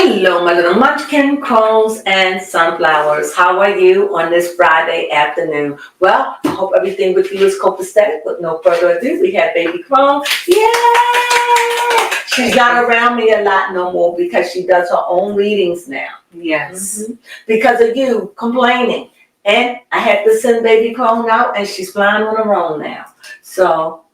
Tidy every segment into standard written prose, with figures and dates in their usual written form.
Hello, my little munchkin, crones, and sunflowers. How are you on this Friday afternoon? Well, I hope everything with you is copacetic. With no further ado, we have baby Crone. Yay! She's not around me a lot no more because she does her own readings now. Yes. Because of you complaining. And I had to send baby Crone out, and she's flying on her own now. So,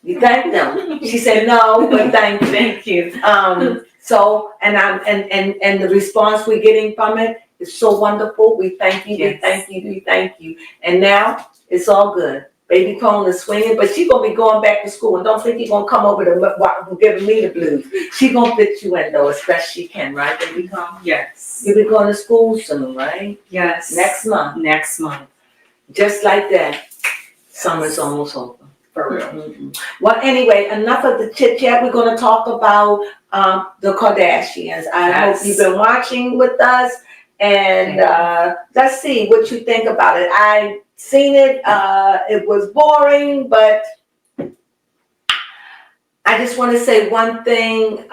you thank them. She said no, but thank you. Thank you. So, and the response we're getting from it is so wonderful. We thank you, Yes. we thank you, we thank you. And now it's all good. Baby Crone is swinging, but she's gonna be going back to school. And don't think you're gonna come over to giving me the blues. She gonna fit you in though, as best she can, right, Baby Crone? Yes. You'll be going to school soon, right? Yes. Next month. Next month. Just like that. Summer's almost over. For real. Well, anyway, enough of the chit chat. We're going to talk about the Kardashians. I hope you've been watching with us, and let's see what you think about it. I've seen it. It was boring, but I just want to say one thing.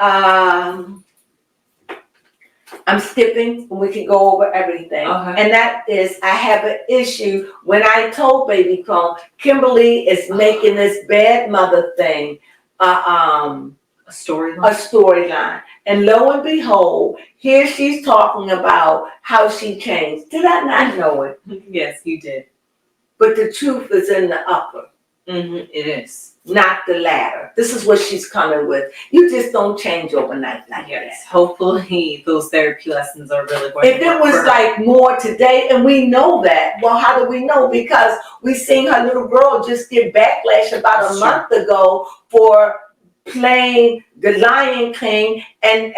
I'm skipping, and we can go over everything. And that is, I have an issue when I told baby Crone, Kimberly is making this bad mother thing a storyline. And lo and behold, here she's talking about how she changed. Did I not know it? Yes, you did. But the truth is in the upper. It is. Not the latter. This is what she's coming with. You just don't change overnight like that. Hopefully those therapy lessons are really going If it was like more today, and we know that, well, how do we know? Because we seen her little girl just get backlash about a month ago for playing the Lion King, and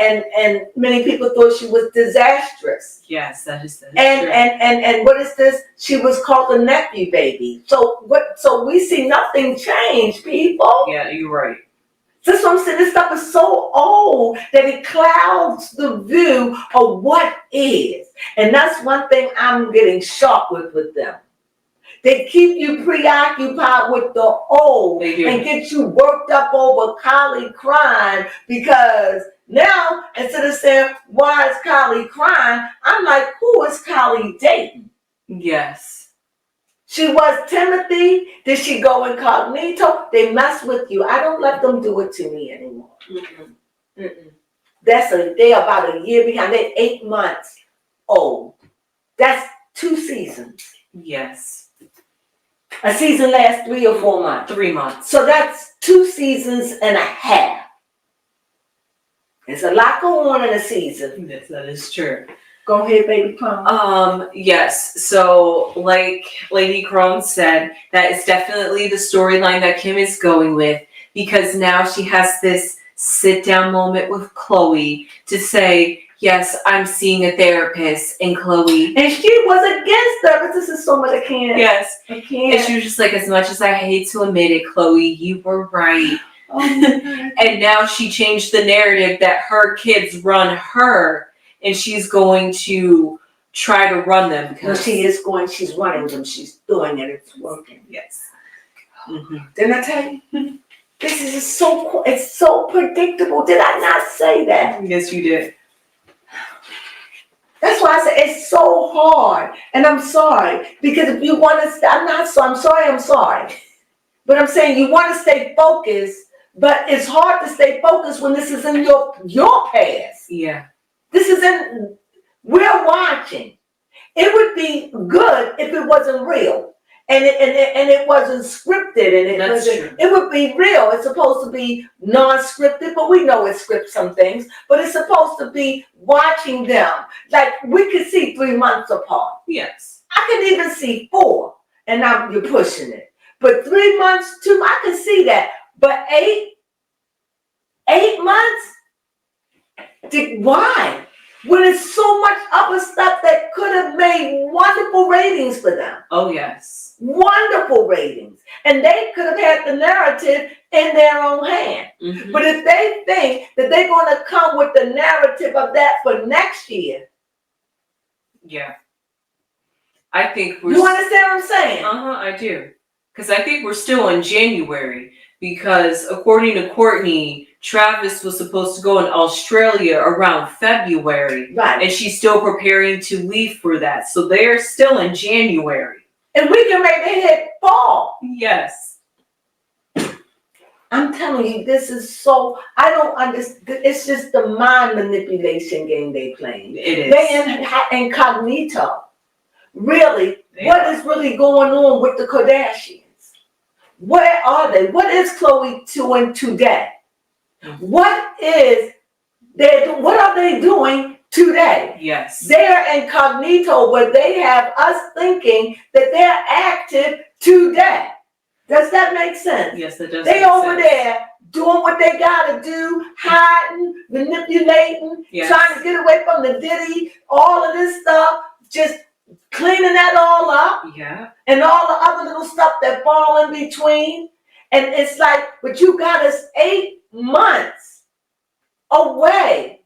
many people thought she was disastrous. Yes, that is true. And what is this? She was called a nephew baby. So what? So we see nothing change, people. Yeah, you're right. That's what I'm saying. This stuff is so old that it clouds the view of what is. And that's one thing I'm getting shocked with them. They keep you preoccupied with the old and get you worked up over Kylie crying, because now instead of saying, why is Kylie crying? I'm like, who is Kylie dating? Yes. She was Timothy. Did she go incognito? They mess with you. I don't let them do it to me anymore. They're about a year behind. They're 8 months old. That's 2 seasons. Yes. A season lasts 3 or 4 months. 3 months. So that's 2 seasons and a half. There's a lot going on in a season. Yes, that is true. Go ahead, baby Crone. Yes. So, like Lady Crone said, that is definitely the storyline that Kim is going with, because now she has this sit-down moment with Chloe to say, yes, I'm seeing a therapist, and Chloe. And she was against therapists. This is so much I can't. Yes. I can't. And she was just like, as much as I hate to admit it, Chloe, you were right. Oh my God. And now she changed the narrative that her kids run her, and she's going to try to run them. Because she's running them. She's doing it. It's working. Yes. Didn't I tell you? This is it's so predictable. Did I not say that? Yes, you did. That's why I said it's so hard. And I'm sorry. Because if you want to, I'm sorry. But I'm saying you want to stay focused, but it's hard to stay focused when this is in your past. Yeah. We're watching. It would be good if it wasn't real. And it wasn't scripted, and it would be real. It's supposed to be non-scripted, but we know it scripts some things. But it's supposed to be watching them. Like we could see 3 months apart. Yes. I can even see 4, and now you're pushing it. But 3 months, 2, I can see that. But 8 months? Why? When there's so much other stuff that could have made wonderful ratings for them. Oh, yes. Wonderful ratings. And they could have had the narrative in their own hand. But if they think that they're going to come with the narrative of that for next year. Yeah. I think You understand what I'm saying? I do. Because I think we're still in January. Because according to Courtney, Travis was supposed to go in Australia around February. Right. And she's still preparing to leave for that. So they're still in January. And we can make it hit fall. Yes. I'm telling you, this is so, I don't understand. It's just the mind manipulation game they playing. It is. They incognito. Really, what is really going on with the Kardashians? Where are they? What is Khloe doing today? What are they doing today? Yes. They're incognito, but they have us thinking that they're active today. Does that make sense? Yes, it does. They over there doing what they gotta do, hiding, manipulating, Yes. trying to get away from the Diddy, all of this stuff, just cleaning that all up. Yeah. And all the other little stuff that fall in between. And it's like, but you got us 8 months away.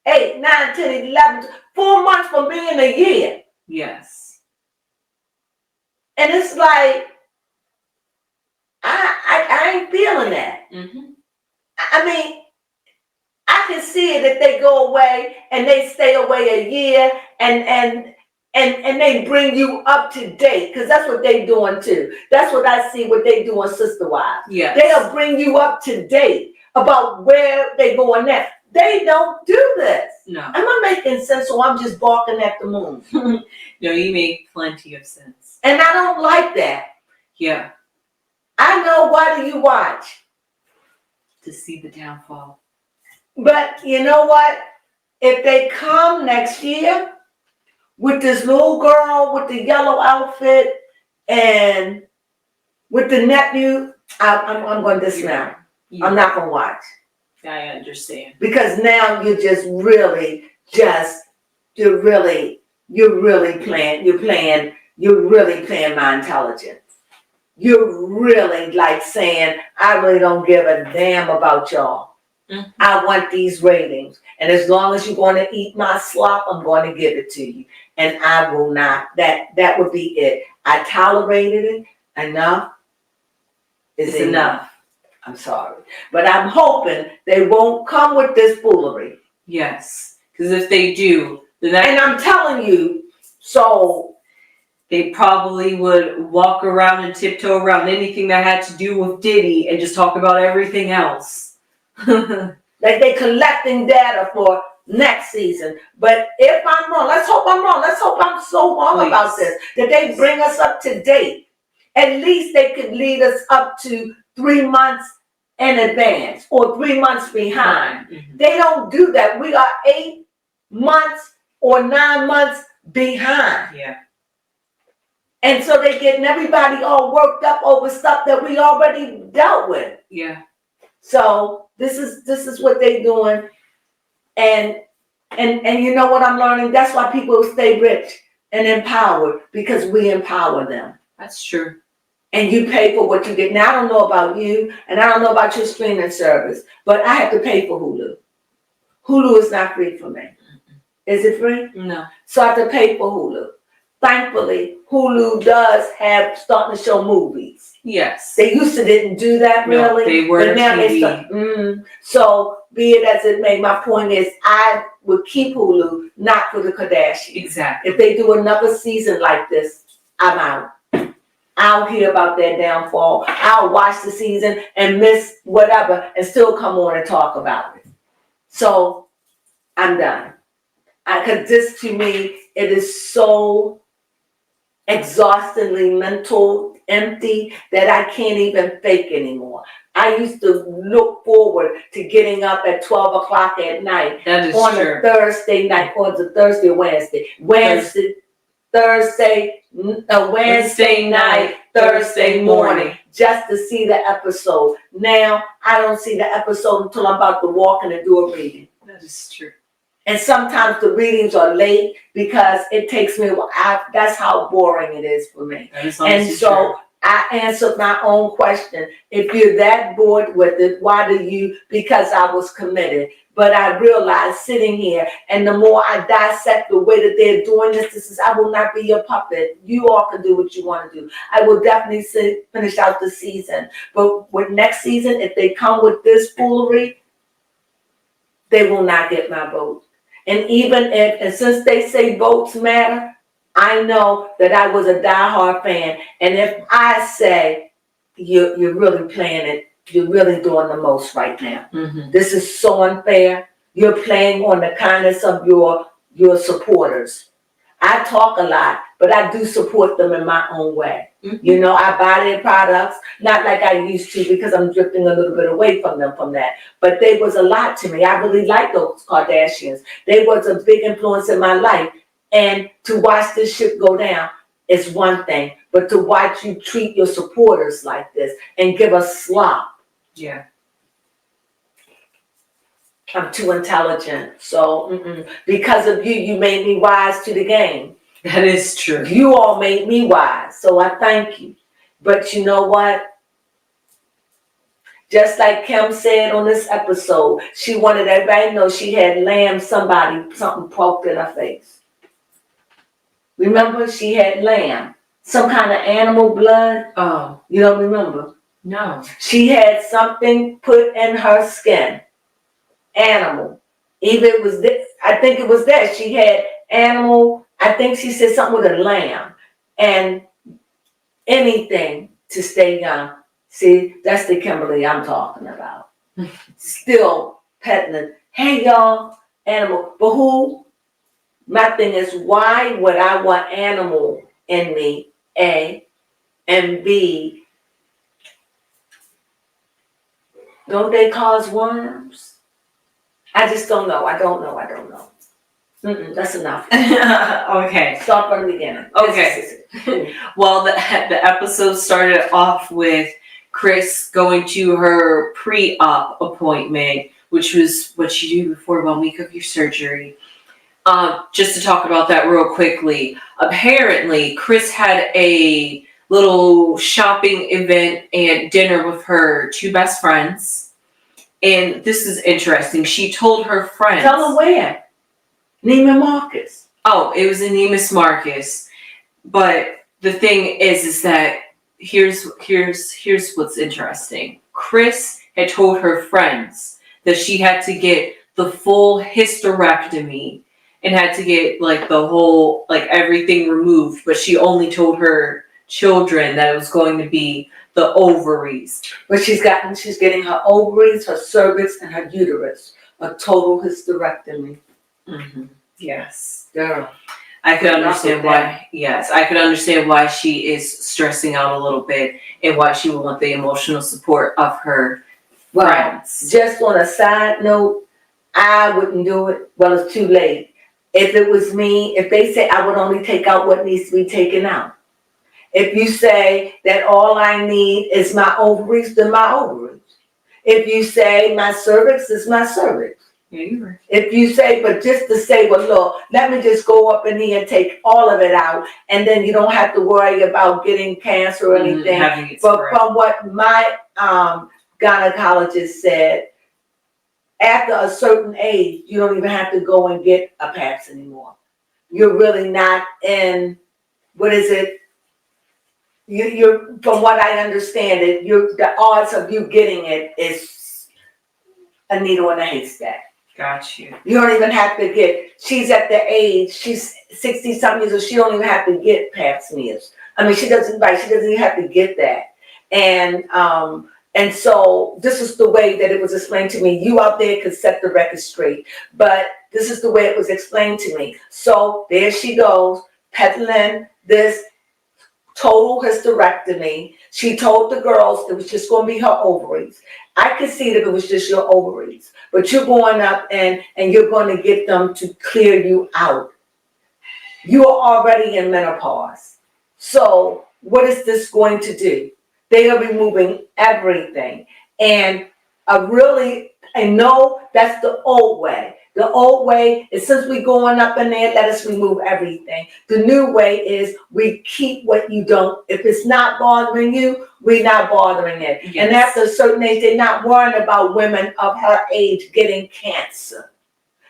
8, 9, 10, 11, 4 months from being a year. Yes. And it's like, I ain't feeling that. Mm-hmm. I mean, I can see it if they go away and they stay away a year and they bring you up to date, because that's what they doing too. That's what I see what they doing, sister wives. Yes. They'll bring you up to date about where they going next. They don't do this. No. Am I making sense, or I'm just barking at the moon? No, you make plenty of sense. And I don't like that. Yeah. I know, why do you watch? To see the downfall. But you know what? If they come next year with this little girl with the yellow outfit and with the nephew, I'm going to dismount. I'm not going to watch. I understand. Because now you're just really you're really playing my intelligence. You're really like saying, I really don't give a damn about y'all. Mm-hmm. I want these ratings. And as long as you're going to eat my slop, I'm going to give it to you. And I will not. That would be it. I tolerated it enough. It's enough. I'm sorry. But I'm hoping they won't come with this foolery. Yes. Because if they do, then and I'm telling you, so they probably would walk around and tiptoe around anything that had to do with Diddy and just talk about everything else. Like they collecting data for next season. But if I'm wrong, let's hope I'm wrong. Let's hope I'm so wrong about this, that they bring us up to date. At least they could lead us up to 3 months in advance or 3 months behind. Mm-hmm. They don't do that. We are 8 months or 9 months behind. Yeah. And so they're getting everybody all worked up over stuff that we already dealt with. Yeah. So this is what they're doing. And you know what I'm learning? That's why people stay rich and empowered, because we empower them. That's true. And you pay for what you get. Now, I don't know about you, and I don't know about your streaming service, but I have to pay for Hulu. Hulu is not free for me. Is it free? No. So I have to pay for Hulu. Thankfully, Hulu does have starting to show movies. Yes. They used to didn't do that really. No, they were but now TV. they start. So be it as it may, my point is I would keep Hulu, not for the Kardashians. Exactly. If they do another season like this, I'm out. I'll hear about their downfall. I'll watch the season and miss whatever and still come on and talk about it. So I'm done. Because this to me, it is so exhaustingly mental, empty, that I can't even fake anymore. I used to look forward to getting up at 12 o'clock at night That is on true. a Thursday night, or the Thursday or Wednesday night, Thursday morning, just to see the episode. Now, I don't see the episode until I'm about to walk in and do a reading. That is true. And sometimes the readings are late because it takes me, that's how boring it is for me. That is And so I answered my own question. If you're that bored with it, why do you? Because I was committed. But I realized sitting here, and the more I dissect the way that they're doing this, I will not be your puppet. You all can do what you want to do. I will definitely finish out the season. But with next season, if they come with this foolery, they will not get my vote. And even if, and since they say votes matter, I know that I was a diehard fan. And if I say you're really playing it, you're really doing the most right now. Mm-hmm. This is so unfair. You're playing on the kindness of your supporters. I talk a lot, but I do support them in my own way. Mm-hmm. You know, I buy their products, not like I used to because I'm drifting a little bit away from them from that. But they was a lot to me. I really like those Kardashians. They was a big influence in my life. And to watch this ship go down is one thing, but to watch you treat your supporters like this and give us slop. Yeah. I'm too intelligent. So because of you, you made me wise to the game. That is true. You all made me wise, so I thank you. But you know what? Just like Kim said on this episode, she wanted everybody to know she had something poked in her face. Remember, she had lamb, some kind of animal blood. Oh. You don't remember? No. She had something put in her skin. Animal. Even it was this, I think it was that. She had animal, I think she said something with a lamb. And anything to stay young. See, that's the Kimberly I'm talking about. Still petting it. Hey y'all, animal. But who? My thing is, why would I want animal in me? A. And B. Don't they cause worms? I just don't know. I don't know. That's enough. Okay. Start from the beginning. Okay. Well, the episode started off with Chris going to her pre-op appointment, which was what you do before 1 week of your surgery. Just to talk about that real quickly. Apparently, Chris had a little shopping event and dinner with her two best friends. And this is interesting. She told her friends. Tell them where. Neiman Marcus. Oh, it was in Neiman Marcus. But the thing is that here's what's interesting. Chris had told her friends that she had to get the full hysterectomy and had to get like the whole, like everything removed. But she only told her children that it was going to be the ovaries. But she's getting her ovaries, her cervix, and her uterus. A total hysterectomy. Mm-hmm. Yes. Girl. I could understand why. Yes, I could understand why she is stressing out a little bit and why she would want the emotional support of her friends. Just on a side note, I wouldn't do it. Well, it's too late. If it was me, if they say I would only take out what needs to be taken out. If you say that all I need is my ovaries, then my ovaries. If you say my cervix is my cervix. Yeah, you're right. If you say, but just to say, well, look, let me just go up in here and take all of it out, and then you don't have to worry about getting cancer or anything. But from what my gynecologist said, after a certain age, you don't even have to go and get a PAPS anymore. You're really not in, what is it? You're from what I understand it, the odds of you getting it is a needle in a haystack. Got you. You don't even have to get, she's at the age, she's 60-something years old, she don't even have to get pap smears. I mean, she doesn't even have to get that. And so this is the way that it was explained to me. You out there could set the record straight, but this is the way it was explained to me. So there she goes, peddling this total hysterectomy. She told the girls it was just going to be her ovaries. I could see that it was just your ovaries, but you're going up and you're going to get them to clear you out. You are already in menopause. So what is this going to do? They are removing everything. And I know that's the old way. The old way is, since we're going up in there, let us remove everything. The new way is we keep what you don't. If it's not bothering you, we're not bothering it. Yes. And after a certain age, they're not worrying about women of her age getting cancer.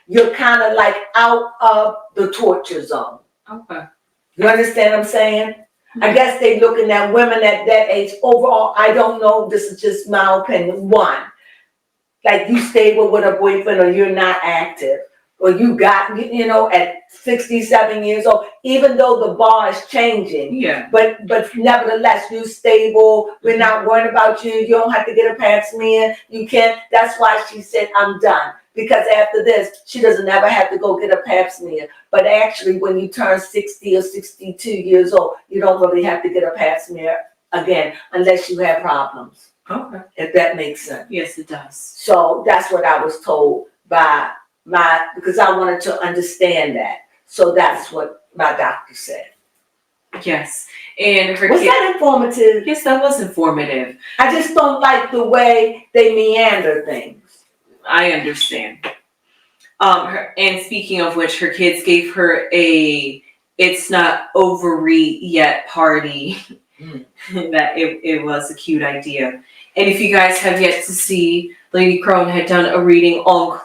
You're kind of like out of the torture zone. Okay. You understand what I'm saying? Mm-hmm. I guess they're looking at women at that age. Overall, I don't know. This is just my opinion. One, like you stable with a boyfriend or you're not active. Or you got, at 67 years old, even though the bar is changing. Yeah. But nevertheless, you stable. We're not worried about you. You don't have to get a pap smear. You can't. That's why she said, I'm done. Because after this, she doesn't ever have to go get a pap smear. But actually, when you turn 60 or 62 years old, you don't really have to get a pap smear again, unless you have problems. Okay. If that makes sense. Yes, it does. So that's what I was told by because I wanted to understand that. So that's what my doctor said. Yes. And her Was that informative? Yes, that was informative. I just don't like the way they meander things. I understand. And speaking of which, her kids gave her a "it's not ovary yet" party. That it was a cute idea. And if you guys have yet to see, Lady Crone had done a reading on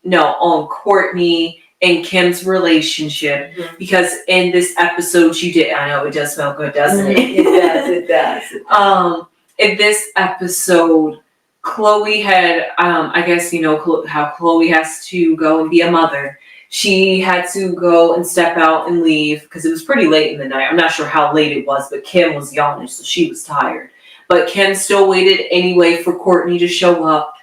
on Courtney and Kim's relationship, because in this episode she did. I know it does smell good, doesn't it? It does. In this episode, Chloe had, I guess how Chloe has to go and be a mother. She had to go and step out and leave because it was pretty late in the night. I'm not sure how late it was, but Kim was yawning, so she was tired. But Kim still waited anyway for Courtney to show up.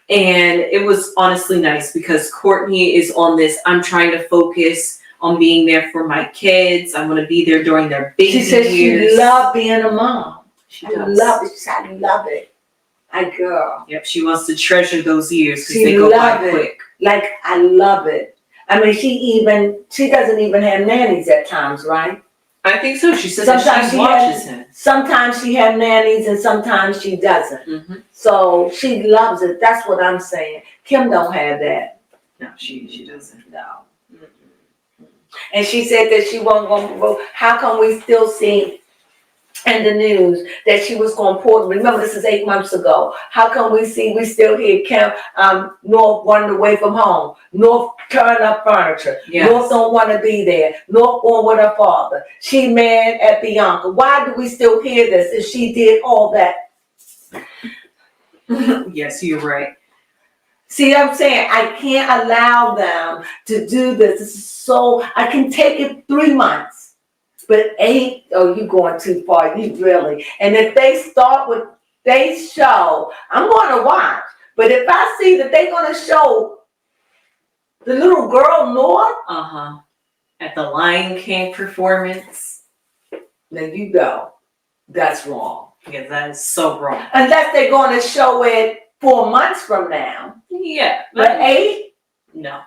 And it was honestly nice because Courtney is on this, I'm trying to focus on being there for my kids. I'm going to be there during their baby years. She said she loved being a mom. She does. I love it. She said, I love it. My girl. Yep, she wants to treasure those years because they go by quick. Like, I love it. I mean, she doesn't even have nannies at times, right? I think so. She says that she watches him. Sometimes she has nannies and sometimes she doesn't. Mm-hmm. So she loves it. That's what I'm saying. Kim don't have that. No, she doesn't. No. Mm-hmm. And she said that she wasn't going to vote. How come we still see in the news that she was going to port? Remember, this is 8 months ago. How come we still hear Kim, North running away from home? North tearing up furniture. Yes. North don't want to be there. North going with her father. She mad at Bianca. Why do we still hear this if she did all that? Yes, you're right. See what I'm saying? I can't allow them to do this. This is I can take it 3 months. But 8, you going too far. You really. And if they start with they show, I'm going to watch. But if I see that they're going to show the little girl North. At the Lion King performance. Then you go. That's wrong. Yeah, that is so wrong. Unless they're going to show it 4 months from now. Yeah. But 8? No.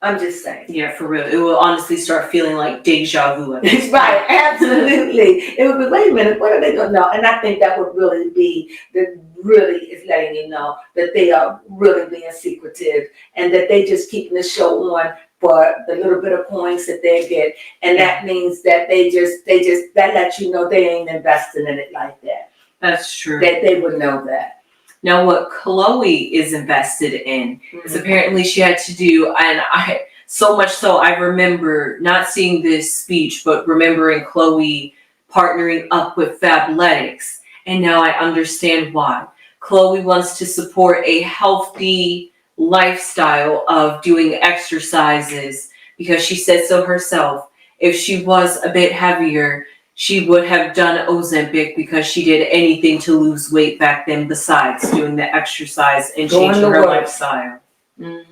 I'm just saying. Yeah, for real. It will honestly start feeling like deja vu. That's right, absolutely. It would be, wait a minute, what are they going to know? And I think that would really be, that really is letting you know that they are really being secretive and that they just keeping the show on for the little bit of points that they get. And that means that that lets you know they ain't investing in it like that. That's true. That they would know that. Now, what Chloe is invested in is apparently she had to do, and so much so I remember not seeing this speech, but remembering Chloe partnering up with Fabletics, and now I understand why. Chloe wants to support a healthy lifestyle of doing exercises because she said so herself. If she was a bit heavier, she would have done Ozempic because she did anything to lose weight back then besides doing the exercise and changing her lifestyle. Mm-hmm.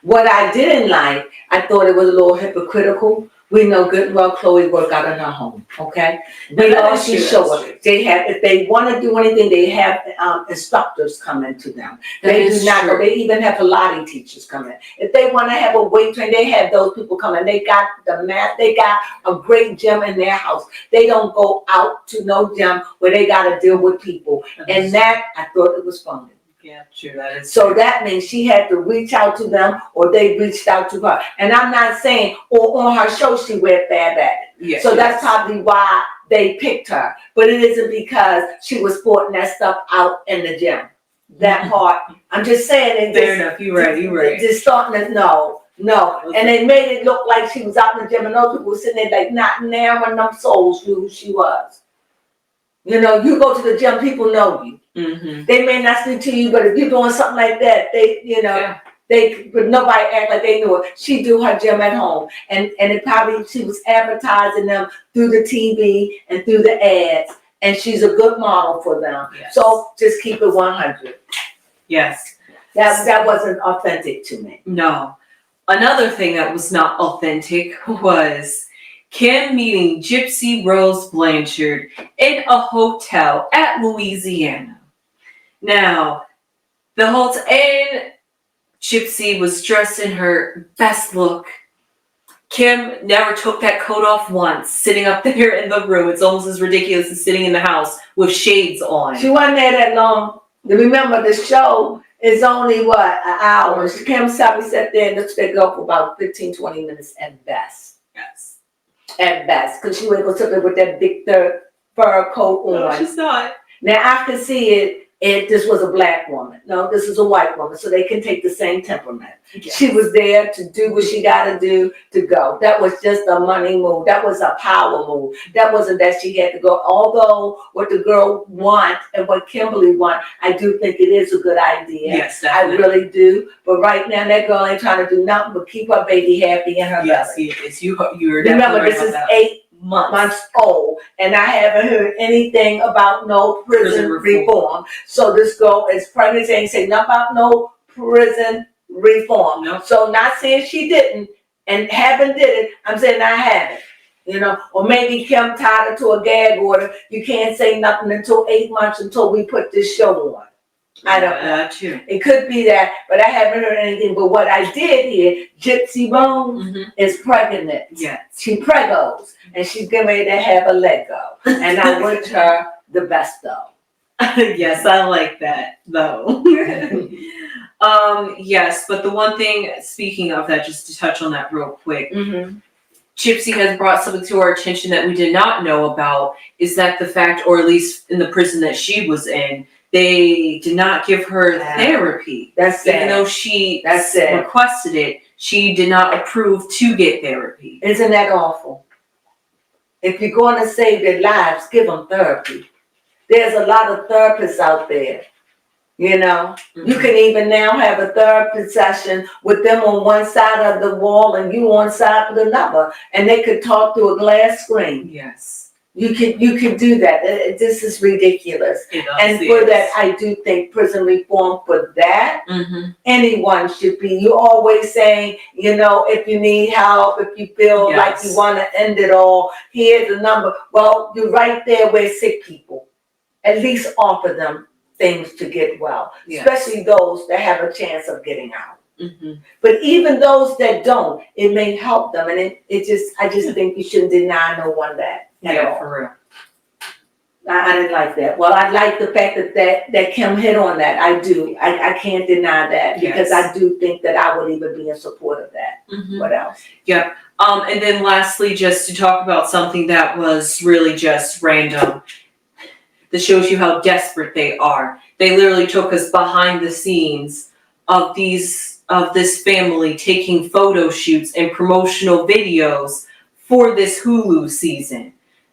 What I didn't like, I thought it was a little hypocritical. We know good and well Chloe worked out in her home, okay? We also show her. They have, if they want to do anything, they have instructors come into them. They do not go. They even have Pilates teachers come in. If they want to have a weight train, they have those people come in. They got the mat. They got a great gym in their house. They don't go out to no gym where they got to deal with people. And that, I thought it was funny. Yeah, true. That is so true. That means she had to reach out to them or they reached out to her. And I'm not saying, or on her show she went bad at it. Yes, so that's probably why they picked her. But it isn't because she was sporting that stuff out in the gym. That part, I'm just saying. Fair enough, you're right. Just starting to, no. Okay. And they made it look like she was out in the gym and those people were sitting there like not now when them souls knew who she was. You know, you go to the gym, people know you. Mm-hmm. They may not speak to you, but if you're doing something like that, they, you know, but nobody act like they knew it. She do her gym at home, and it probably she was advertising them through the TV and through the ads, and she's a good model for them. Yes. So just keep it 100. Yes. That wasn't authentic to me. No. Another thing that was not authentic was Kim meeting Gypsy Rose Blanchard in a hotel at Louisiana. Now, and Gypsy was dressed in her best look. Kim never took that coat off once, sitting up there in the room. It's almost as ridiculous as sitting in the house with shades on. She wasn't there that long. Remember, the show is only, an hour. Kim probably sat there and looked at go for about 15, 20 minutes at best. Yes. At best. Because she wouldn't go sit there with that big fur coat on. No, she's not. Now, I can see it. This was a black woman. No, this is a white woman, so they can take the same temperament. Yes. She was there to do what she got to do to go. That was just a money move. That was a power move. That wasn't that she had to go. Although what the girl wants and what Kimberly wants, I do think it is a good idea. Yes, definitely. I really do. But right now, that girl ain't trying to do nothing but keep her baby happy in her belly. Yes, it's you're remember, right this is that. 8 months old, and I haven't heard anything about no prison reform. So this girl is pregnant, ain't say nothing about no prison reform. Nope. So not saying she didn't and haven't did it, I'm saying I haven't. You know, or maybe Kim tied her to a gag order. You can't say nothing until 8 months until we put this show on. I don't know. Too. It could be that, but I haven't heard anything. But what I did hear, Gypsy Rose is pregnant. Yes. She pregos, and she's getting ready to have a leg go. And I wish her the best, though. Yes, I like that, though. Yes, but the one thing, speaking of that, just to touch on that real quick, Gypsy has brought something to our attention that we did not know about, is that the fact, or at least in the prison that she was in, they did not give her therapy. That's even though she requested it, she did not approve to get therapy. Isn't that awful? If you're going to save their lives, give them therapy. There's a lot of therapists out there. You know, you can even now have a therapy session with them on one side of the wall and you on side of another, and they could talk through a glass screen. Yes. You can do that. This is ridiculous. And for that, I do think prison reform for that, anyone should be. You're always saying, you know, if you need help, if you feel like you want to end it all, here's the number. Well, you're right there with sick people. At least offer them things to get well, especially those that have a chance of getting out. But even those that don't, it may help them. And I just think you shouldn't deny no one that. Yeah, for real. I didn't like that. Well, I like the fact that Kim hit on that. I do. I can't deny that because I do think that I would even be in support of that. What else? Yep. And then lastly, just to talk about something that was really just random. That shows you how desperate they are. They literally took us behind the scenes of this family taking photo shoots and promotional videos for this Hulu season.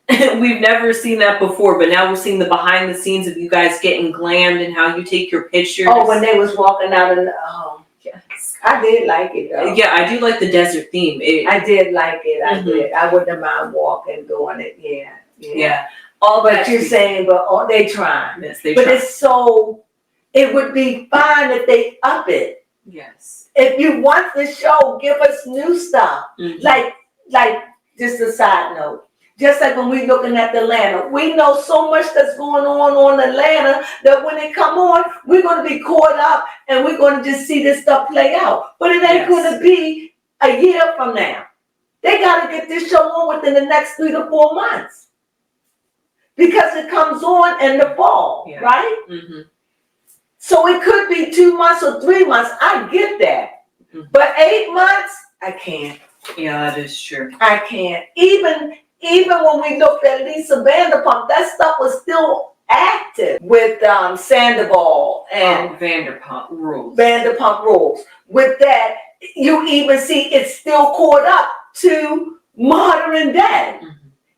We've never seen that before, but now we're seeing the behind the scenes of you guys getting glammed and how you take your pictures. Oh, when they was walking out in yes. I did like it though. Yeah, I do like the desert theme. I did like it. I did. I wouldn't mind walking, doing it. Yeah. All but you're saying, they trying. Yes, they but try. It's so, it would be fine if they up it. Yes. If you want the show, give us new stuff. Like just a side note. Just like when we looking at Atlanta, we know so much that's going on Atlanta that when it come on, we're going to be caught up and we're going to just see this stuff play out. But it ain't going to be a year from now. They got to get this show on within the next 3 to 4 months. Because it comes on in the fall, right? So it could be 2 months or 3 months. I get that. But 8 months, I can't. Yeah, that is true. I can't. Even when we looked at Lisa Vanderpump, that stuff was still active with Sandoval and Vanderpump Rules. With that, you even see it's still caught up to modern day.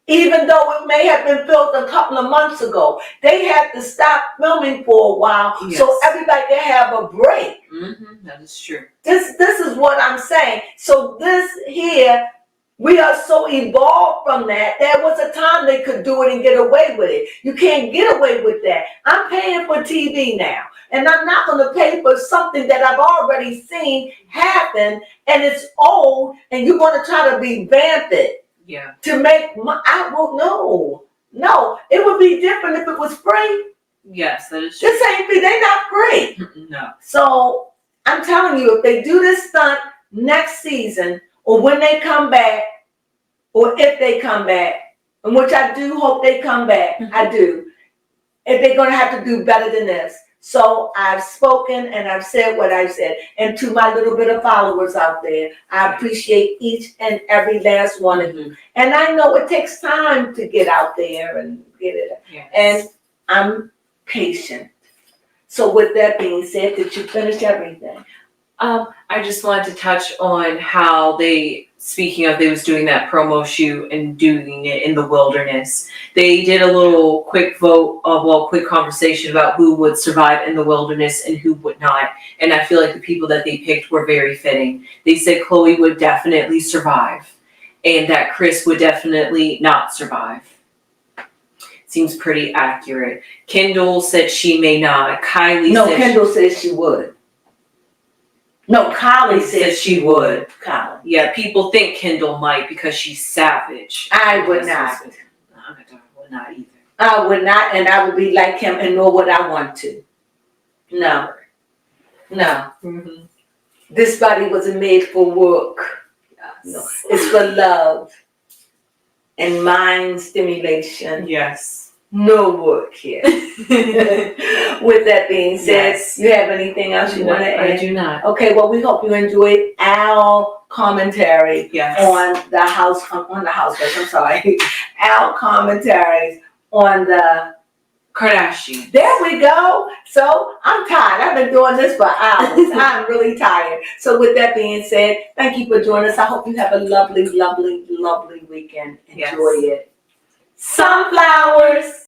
even though it may have been filmed a couple of months ago. They had to stop filming for a while Yes. so everybody can have a break. That is true. This is what I'm saying. So this here, we are so evolved from that. There was a time they could do it and get away with it. You can't get away with that. I'm paying for TV now, and I'm not going to pay for something that I've already seen happen, and it's old, and you're going to try to revamp it. Yeah. To make I will no. It would be different if it was free. Yes, that is true. This ain't free. They're not free. No. So I'm telling you, if they do this stunt next season, or when they come back, or if they come back, and which I do hope they come back, I do. If they're gonna have to do better than this. So I've spoken and I've said what I've said. And to my little bit of followers out there, I appreciate each and every last one of you. And I know it takes time to get out there and get it. Yes. And I'm patient. So with that being said, did you finish everything? I just wanted to touch on how they was doing that promo shoot and doing it in the wilderness. They did a little quick quick conversation about who would survive in the wilderness and who would not. And I feel like the people that they picked were very fitting. They said Chloe would definitely survive and that Chris would definitely not survive. Seems pretty accurate. Kendall said she may not. Kendall said she would. No, Kylie said she would. Kylie. Yeah, people think Kendall might because she's savage. I would not. I would not either. I would not, and I would be like him, and nor would I want to. No. This body wasn't made for work. No, it's for love and mind stimulation. Yes. No work here. With that being said, you have anything else you want to add? I do not. Okay, well, we hope you enjoyed our commentary on the house. I'm sorry, our commentaries on the Kardashians. There we go. So I'm tired. I've been doing this for hours. I'm really tired. So with that being said, thank you for joining us. I hope you have a lovely, lovely, lovely weekend. Enjoy it. Sunflowers.